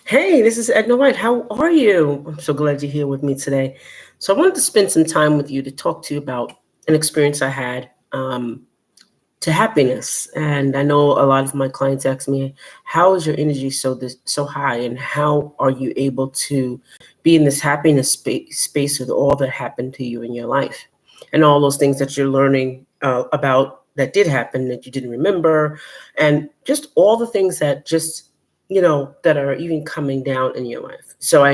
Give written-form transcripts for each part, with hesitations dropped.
Hey, this is Edna White. How are you? I'm so glad you're here with me today. So, I wanted to spend some time with you to talk to you about an experience I had to happiness. And I know a lot of my clients ask me, "How is your energy so high, and how are you able to be in this happiness space with all that happened to you in your life, and all those things that you're learning about that did happen that you didn't remember, and just all the things that just that are even coming down in your life." So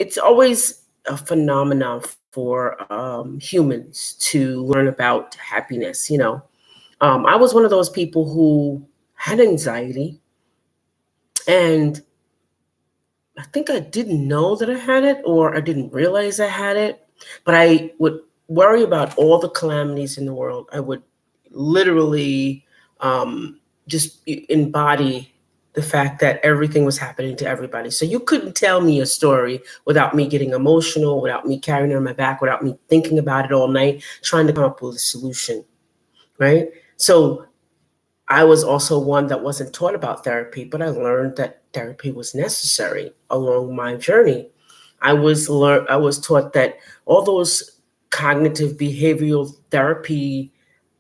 it's always a phenomenon for humans to learn about happiness. I was one of those people who had anxiety, and I think I didn't know that I had it, or I didn't realize I had it, but I would worry about all the calamities in the world. I would literally just embody the fact that everything was happening to everybody. So you couldn't tell me a story without me getting emotional, without me carrying it on my back, without me thinking about it all night, trying to come up with a solution, right? So I was also one that wasn't taught about therapy, but I learned that therapy was necessary along my journey. I was taught that all those cognitive behavioral therapy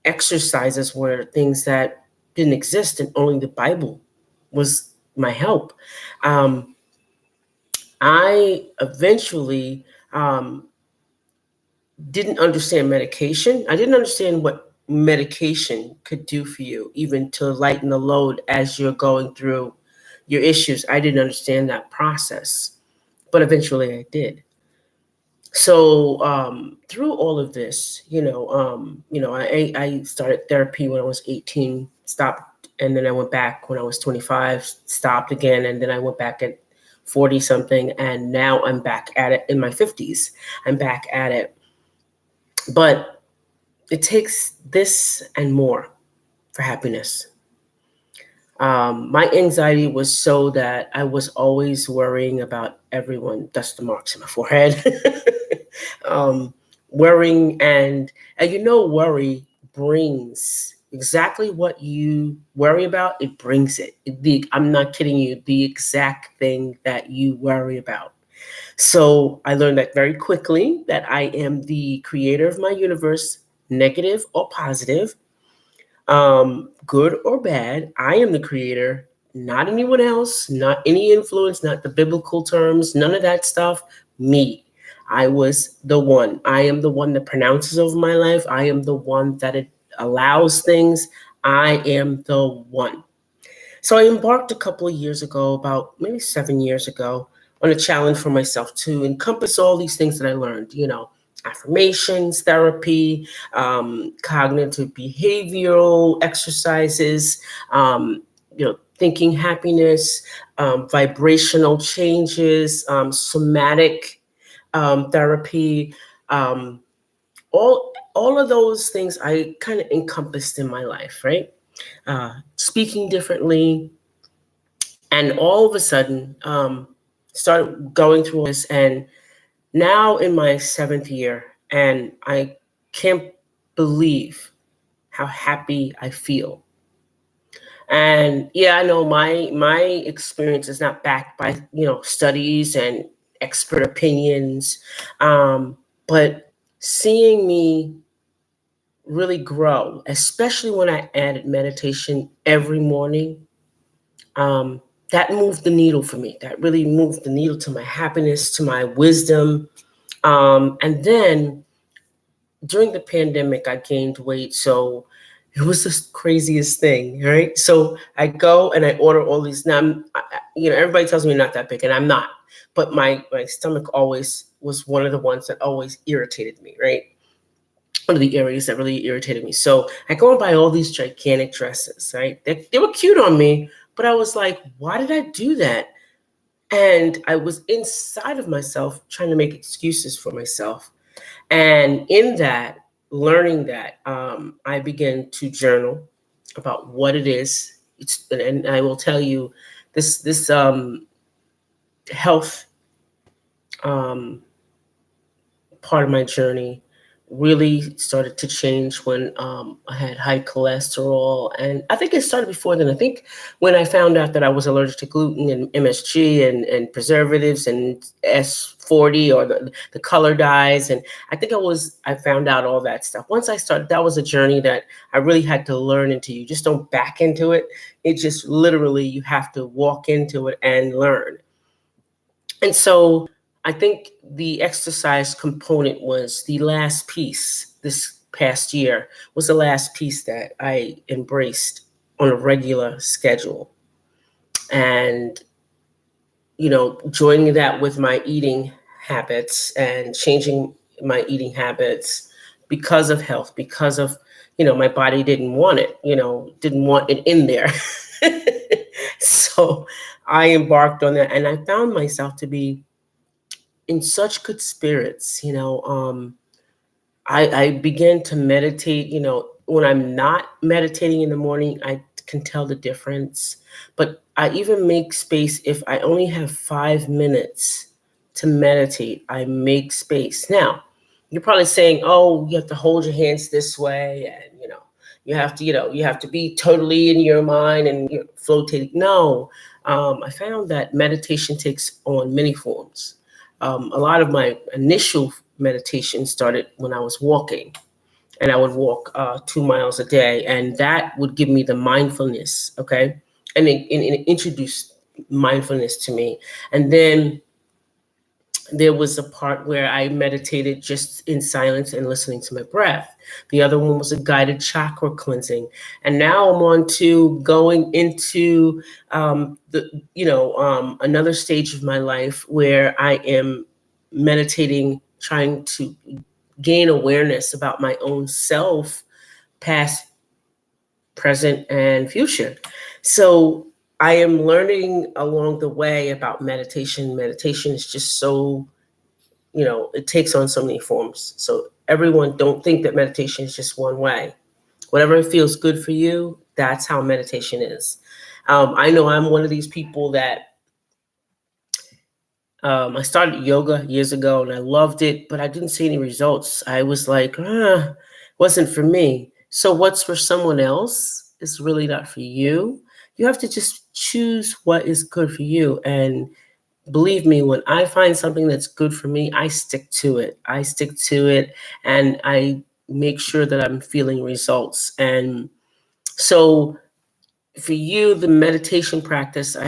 exercises were things that didn't exist, and only the Bible was my help. Um, I eventually didn't understand medication. I didn't understand what medication could do for you, even to lighten the load as you're going through your issues. I didn't understand that process, but eventually I did. So through all of this, I started therapy when I was 18, stopped, and then I went back when I was 25, stopped again, and then I went back at 40 something, and now I'm back at it in my 50s. I'm back at it. But it takes this and more for happiness. My anxiety was so that I was always worrying about everyone. That's the marks in my forehead. um, Worrying, and worry brings exactly what you worry about. It brings it. I'm not kidding you. The exact thing that you worry about. So I learned that very quickly, that I am the creator of my universe, negative or positive, good or bad. I am the creator, not anyone else, not any influence, not the biblical terms, none of that stuff. Me. I was the one. I am the one that pronounces over my life. I am the one that it allows things. I am the one. So I embarked a couple of years ago, about maybe 7 years ago, on a challenge for myself to encompass all these things that I learned, affirmations, therapy, cognitive behavioral exercises, thinking happiness, vibrational changes, somatic therapy, um, all of those things I kind of encompassed in my life, right? Speaking differently, and all of a sudden started going through all this, and now in my seventh year, and I can't believe how happy I feel. And yeah, I know my experience is not backed by studies and expert opinions, but seeing me really grow, especially when I added meditation every morning, um, that moved the needle for me. That really moved the needle to my happiness, to my wisdom. And then during the pandemic, I gained weight. So it was the craziest thing, right? So I go and I order all these. Now, everybody tells me I'm not that big, and I'm not. But my stomach always was one of the ones that always irritated me, right? One of the areas that really irritated me. So I go and buy all these gigantic dresses, right? They were cute on me, but I was like, why did I do that? And I was inside of myself trying to make excuses for myself. And in that, learning that, I began to journal about what it is. And I will tell you, this health um, part of my journey really started to change when I had high cholesterol. And I think it started before then. I think when I found out that I was allergic to gluten and MSG and preservatives and S40 or the color dyes. And I found out all that stuff. Once I started, that was a journey that I really had to learn into. You just don't back into it. It just literally, you have to walk into it and learn. And so I think the exercise component was the last piece this past year, was the last piece that I embraced on a regular schedule. And, joining that with my eating habits and changing my eating habits because of health, because of, my body didn't want it, didn't want it in there. So I embarked on that, and I found myself to be in such good spirits. I began to meditate. When I'm not meditating in the morning, I can tell the difference. But I even make space. If I only have 5 minutes to meditate, I make space. Now, you're probably saying, oh, you have to hold your hands this way, and you have to be totally in your mind and floating. No, I found that meditation takes on many forms. A lot of my initial meditation started when I was walking, and I would walk 2 miles a day, and that would give me the mindfulness, okay, and it introduced mindfulness to me. And then there was a part where I meditated just in silence and listening to my breath. The other one was a guided chakra cleansing. And now I'm on to going into another stage of my life where I am meditating, trying to gain awareness about my own self, past, present, and future. So I am learning along the way about meditation. Meditation is just so, it takes on so many forms. So everyone, don't think that meditation is just one way. Whatever feels good for you, that's how meditation is. I know I'm one of these people that I started yoga years ago and I loved it, but I didn't see any results. I was like, wasn't for me. So what's for someone else is really not for you. You have to just choose what is good for you. And believe me, when I find something that's good for me, I stick to it. And I make sure that I'm feeling results. And so for you, the meditation practice,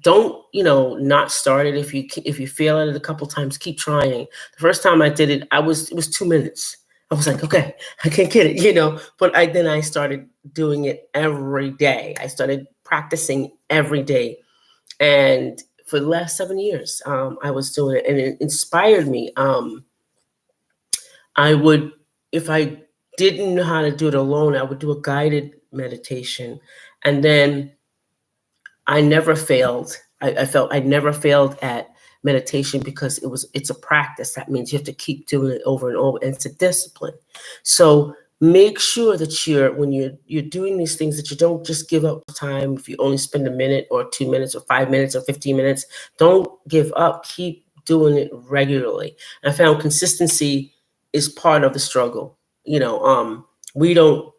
don't not start it. If you fail at it a couple times, keep trying. The first time I did it, it was 2 minutes. I was like, okay, I can't get it. But I started doing it every day. I started practicing every day, and for the last 7 years, I was doing it, and it inspired me. I would, if I didn't know how to do it alone, I would do a guided meditation, and then I never failed. I felt I never failed at meditation because it's a practice. That means you have to keep doing it over and over, and it's a discipline. So make sure that when you're doing these things, that you don't just give up time. If you only spend a minute or 2 minutes or 5 minutes or 15 minutes, don't give up. Keep doing it regularly. I found consistency is part of the struggle. We don't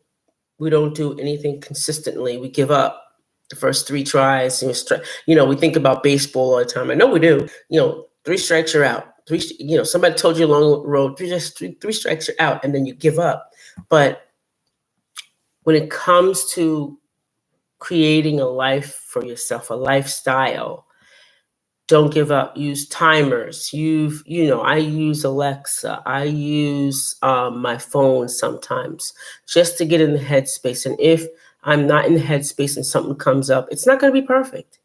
do anything consistently. We give up the first three tries. We think about baseball all the time. I know we do. 3 strikes, you're out. Somebody told you along the road, three strikes, you're out, and then you give up. But when it comes to creating a life for yourself, a lifestyle, don't give up. Use timers. I use Alexa. I use my phone sometimes just to get in the headspace. And if I'm not in the headspace and something comes up, it's not going to be perfect,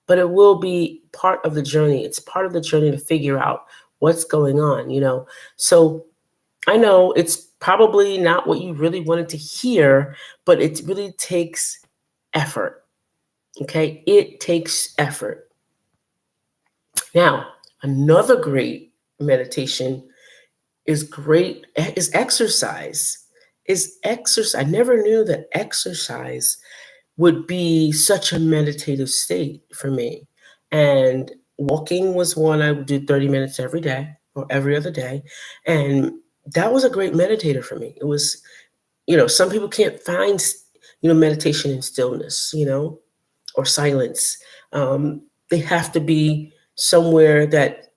but it will be part of the journey. It's part of the journey to figure out what's going on. So I know it's probably not what you really wanted to hear, but it really takes effort. Okay. It takes effort. Now, another great meditation is exercise. I never knew that exercise would be such a meditative state for me. And walking was one I would do 30 minutes every day or every other day. And that was a great meditator for me. It was, some people can't find, meditation in stillness, or silence. Um, they have to be somewhere that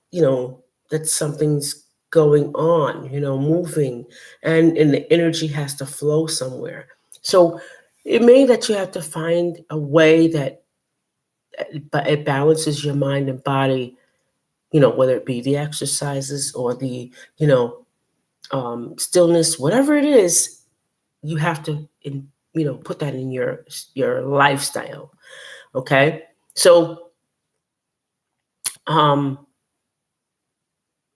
something's going on, moving, and the energy has to flow somewhere. So it may that you have to find a way that it balances your mind and body, whether it be the exercises or the, stillness, whatever it is, you have to, put that in your lifestyle. Okay, so um,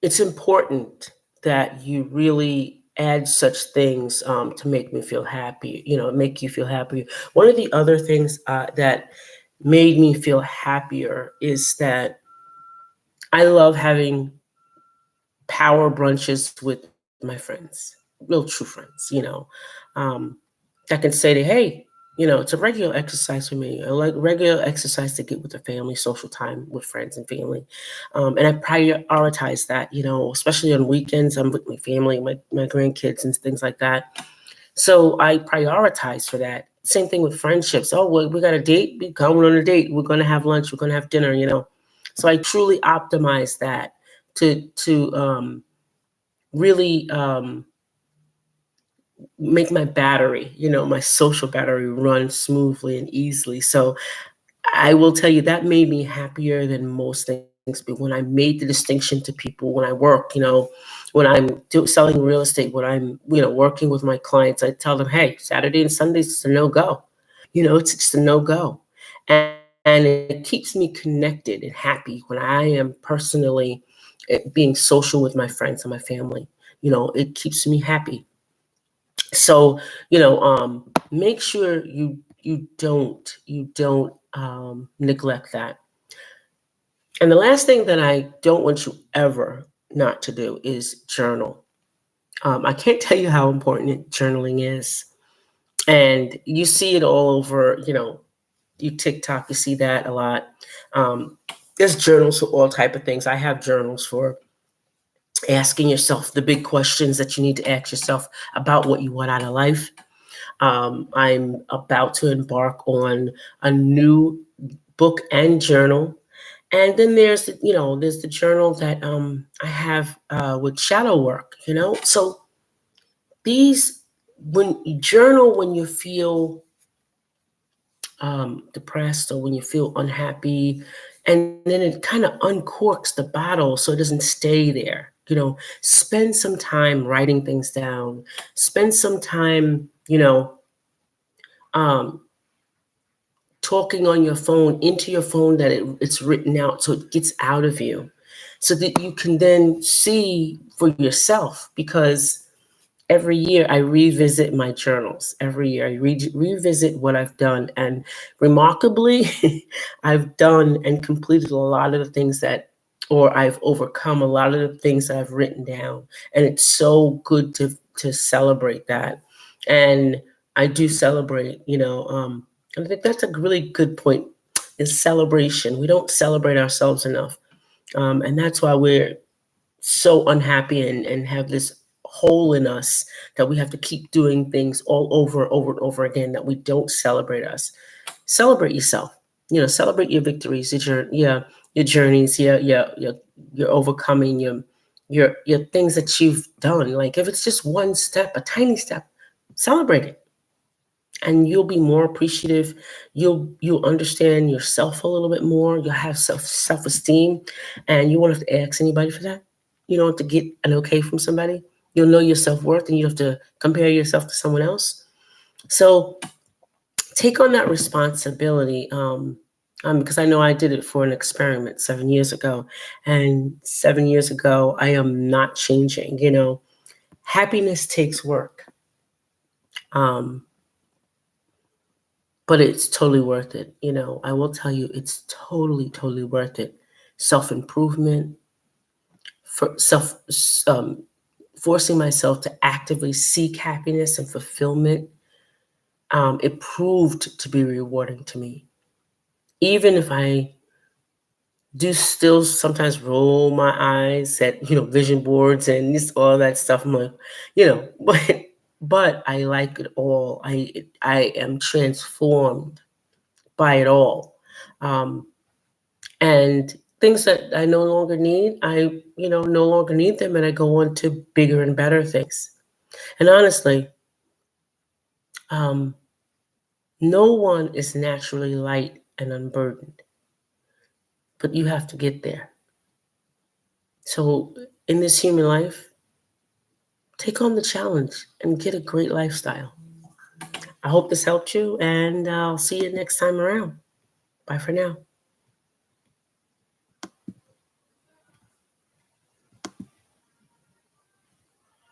it's important that you really add such things to make me feel happy. Make you feel happy. One of the other things that made me feel happier is that I love having power brunches with my friends, real true friends, that can say to, hey, it's a regular exercise for me. I like regular exercise to get with the family, social time with friends and family. And I prioritize that, especially on weekends. I'm with my family, my grandkids and things like that. So I prioritize for that. Same thing with friendships. Oh, well, we got a date. We going on a date. We're going to have lunch. We're going to have dinner. So I truly optimize that to really make my battery, my social battery run smoothly and easily. So I will tell you that made me happier than most things. But when I made the distinction to people when I work, when I'm selling real estate, when I'm, working with my clients, I tell them, hey, Saturday and Sundays is a no go. It's just a no go. And it keeps me connected and happy when I am personally being social with my friends and my family. It keeps me happy. So make sure you don't neglect that. And the last thing that I don't want you ever not to do is journal. I can't tell you how important journaling is, and you see it all over. You TikTok, you see that a lot. Um, there's journals for all type of things. I have journals for asking yourself the big questions that you need to ask yourself about what you want out of life. I'm about to embark on a new book and journal. And then there's the journal that I have with shadow work. So these when you journal when you feel depressed or when you feel unhappy, and then it kind of uncorks the bottle so it doesn't stay there. Spend some time writing things down. Spend some time, um, talking on your phone into your phone that it's written out so it gets out of you, so that you can then see for yourself. Because every year I revisit my journals. Every year I revisit what I've done. And remarkably, I've done and completed a lot of the things or I've overcome a lot of the things that I've written down. And it's so good to celebrate that. And I do celebrate it, and I think that's a really good point, is celebration. We don't celebrate ourselves enough. And that's why we're so unhappy and have this hole in us that we have to keep doing things all over and over again, that we don't celebrate us. Celebrate yourself. Celebrate your victories, your journeys, your overcoming, your things that you've done. Like if it's just one step, a tiny step, celebrate it. And you'll be more appreciative. You'll understand yourself a little bit more. You'll have self-esteem, and you won't have to ask anybody for that. You don't have to get an okay from somebody. You'll know your self-worth, and you don't have to compare yourself to someone else. So take on that responsibility, because I know I did it for an experiment 7 years ago, and 7 years ago I am not changing. Happiness takes work. Um, but it's totally worth it. I will tell you, it's totally worth it. Self-improvement, for self, um, forcing myself to actively seek happiness and fulfillment. It proved to be rewarding to me, even if I do still sometimes roll my eyes at, vision boards and just all that stuff. I'm like, but I like it all. I am transformed by it all. Um, and things that I no longer need, I, no longer need them, and I go on to bigger and better things. And honestly, um, no one is naturally light and unburdened, but you have to get there. So in this human life, take on the challenge and get a great lifestyle. I hope this helped you, and I'll see you next time around. Bye for now.